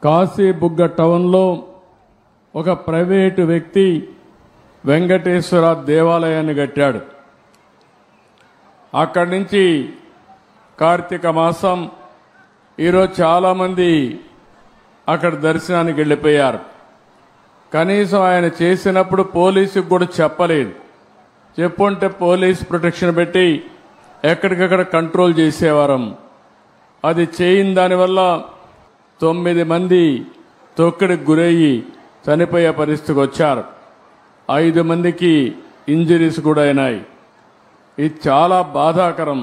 కాశీబుగ్గ టౌన్లో ఒక ప్రైవేటు వ్యక్తి వెంకటేశ్వర దేవాలయాన్ని కట్టాడు. అక్కడి నుంచి కార్తీక మాసం ఈరోజు చాలామంది అక్కడ దర్శనానికి వెళ్ళిపోయారు. కనీసం ఆయన చేసినప్పుడు పోలీసుకు కూడా చెప్పలేదు. చెప్పుంటే పోలీస్ ప్రొటెక్షన్ పెట్టి ఎక్కడికక్కడ కంట్రోల్ చేసేవారం. అది చేయని దానివల్ల 9 మంది తొక్కిడికి గురయ్యి చనిపోయే పరిస్థితికి వచ్చారు. 5 మందికి ఇంజరీస్ కూడా అయినాయి. ఇది చాలా బాధాకరం.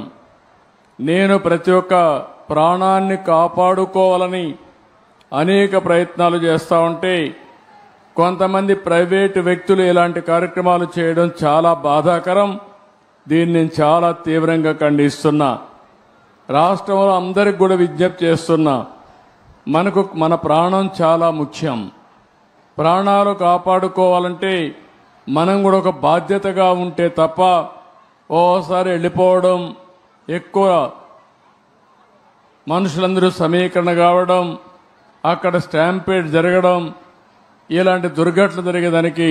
నేను ప్రతి ఒక్క ప్రాణాన్ని కాపాడుకోవాలని అనేక ప్రయత్నాలు చేస్తూ ఉంటే కొంతమంది ప్రైవేటు వ్యక్తులు ఇలాంటి కార్యక్రమాలు చేయడం చాలా బాధాకరం. దీన్ని నేను చాలా తీవ్రంగా ఖండిస్తున్నా. రాష్ట్రంలో అందరికి కూడా విజ్ఞప్తి చేస్తున్నా, మనకు మన ప్రాణం చాలా ముఖ్యం. ప్రాణాలు కాపాడుకోవాలంటే మనం కూడా ఒక బాధ్యతగా ఉంటే తప్ప ఓసారి వెళ్ళిపోవడం, ఎక్కువ మనుషులందరూ సమీకరణ కావడం, అక్కడ స్టాంపేడ్ జరగడం, ఇలాంటి దుర్ఘటనలు జరిగేదానికి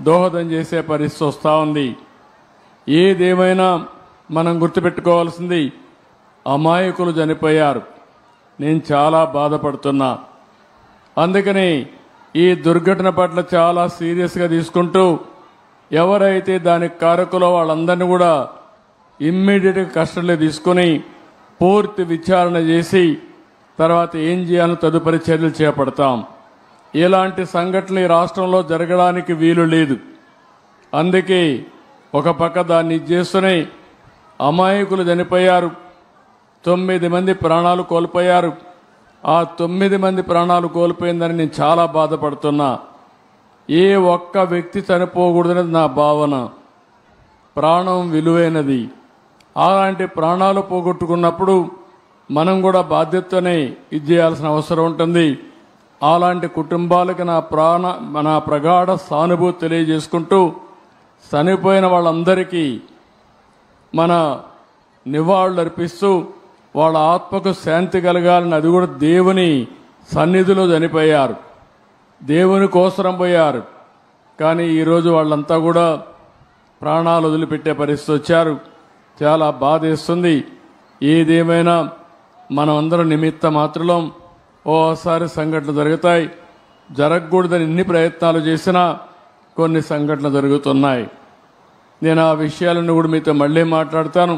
దోహదం చేసే పరిస్థితి వస్తూ ఉంది. ఏదేమైనా మనం గుర్తుపెట్టుకోవాల్సింది, అమాయకులు చనిపోయారు. నేను చాలా బాధపడుతున్నా. అందుకని ఈ దుర్ఘటన పట్ల చాలా సీరియస్గా తీసుకుంటూ ఎవరైతే దానికి కారకులో వాళ్ళందరినీ కూడా ఇమ్మీడియట్గా కస్టడీలో తీసుకుని పూర్తి విచారణ చేసి తర్వాత ఏం చేయాలో తదుపరి చర్యలు చేపడతాం. ఇలాంటి సంఘటనలు ఈ రాష్ట్రంలో జరగడానికి వీలు లేదు. అందుకే ఒక పక్క దాన్ని చేస్తూనే అమాయకులు చనిపోయారు. 9 మంది ప్రాణాలు కోల్పోయారు. ఆ 9 మంది ప్రాణాలు కోల్పోయిందని నేను చాలా బాధపడుతున్నా. ఏ ఒక్క వ్యక్తి చనిపోకూడదనేది నా భావన. ప్రాణం విలువైనది. అలాంటి ప్రాణాలు పోగొట్టుకున్నప్పుడు మనం కూడా బాధ్యతనే ఇది చేయాల్సిన అవసరం ఉంటుంది. అలాంటి కుటుంబాలకు నా ప్రగాఢ సానుభూతి తెలియజేసుకుంటూ చనిపోయిన వాళ్ళందరికీ మన నివాళులు అర్పిస్తూ వాళ్ళ ఆత్మకు శాంతి కలగాలని, అది కూడా దేవుని సన్నిధిలో చనిపోయారు, దేవుని కోసరం పోయారు. కానీ ఈరోజు వాళ్ళంతా కూడా ప్రాణాలు వదిలిపెట్టే పరిస్థితి వచ్చారు. చాలా బాధేస్తుంది. ఏదేమైనా మనం అందరం నిమిత్త మాత్రం. ఓసారి సంఘటనలు జరుగుతాయి. జరగకూడదని ఎన్ని ప్రయత్నాలు చేసినా కొన్ని సంఘటనలు జరుగుతున్నాయి. నేను ఆ విషయాలను కూడా మీతో మళ్ళీ మాట్లాడతాను.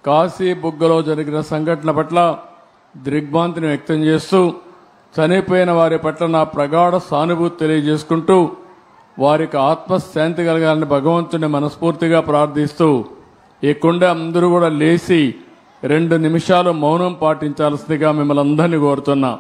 కాశీబుగ్గలో జరిగిన సంఘటన పట్ల దిగ్భ్రాంతిని వ్యక్తం చేస్తూ చనిపోయిన వారి పట్ల నా ప్రగాఢ సానుభూతి తెలియజేసుకుంటూ వారికి ఆత్మశాంతి కలగాలని భగవంతుని మనస్ఫూర్తిగా ప్రార్థిస్తూ ఇక్కడే అందరూ కూడా లేచి 2 నిమిషాలు మౌనం పాటించాల్సిందిగా మిమ్మల్ని అందరినీ కోరుతున్నా.